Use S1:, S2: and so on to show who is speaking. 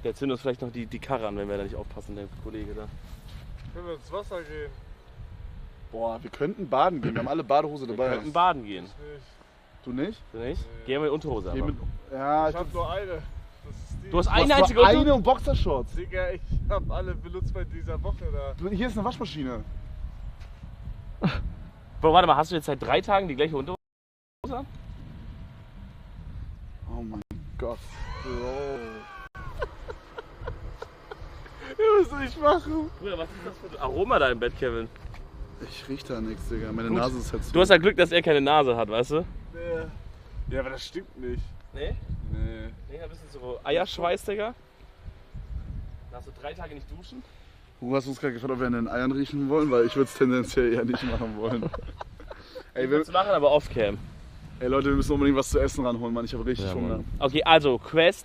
S1: Der zündet uns vielleicht noch die Karre an, wenn wir da nicht aufpassen, der Kollege da.
S2: Können wir ins Wasser gehen?
S3: Boah, wir könnten baden gehen. Wir haben alle Badehose
S1: Wir
S3: dabei.
S1: könnten baden gehen.
S2: Ich nicht.
S3: Du nicht?
S1: Du nicht?
S2: Nee.
S1: Gehen wir mit Unterhose
S3: Geh
S1: aber.
S3: mit, ja,
S2: Ich hab nur eine. Das ist die.
S1: Du hast
S3: du
S1: eine
S3: hast
S1: einzige
S3: nur
S1: Unterhose?
S3: eine und Boxershorts.
S2: Digga, ich hab alle benutzt bei dieser Woche da.
S3: Hier ist eine Waschmaschine.
S1: Boah, warte mal, hast du jetzt seit 3 Tagen die gleiche Unterhose an?
S3: Oh mein Gott. Bro.
S2: Was soll ich machen?
S1: Bruder, was ist das für ein Aroma da im Bett, Kevin?
S3: Ich riech da nichts, Digga. Meine
S1: Gut.
S3: Nase ist halt zu.
S1: Du hast ja Glück, dass er keine Nase hat, weißt du?
S2: Nee. Ja, aber das stimmt nicht.
S1: Nee?
S2: Nee.
S1: Nee, ein bisschen so Eierschweiß, Digga. Dann hast du 3 Tage nicht duschen.
S3: Du hast uns gerade gefragt, ob wir an den Eiern riechen wollen, weil ich würde es tendenziell eher nicht machen wollen. Ey,
S1: Willst du machen, aber off-cam.
S3: ey Leute, wir müssen unbedingt was zu essen ranholen, Mann. Ich habe richtig Hunger.
S1: Okay, also Quest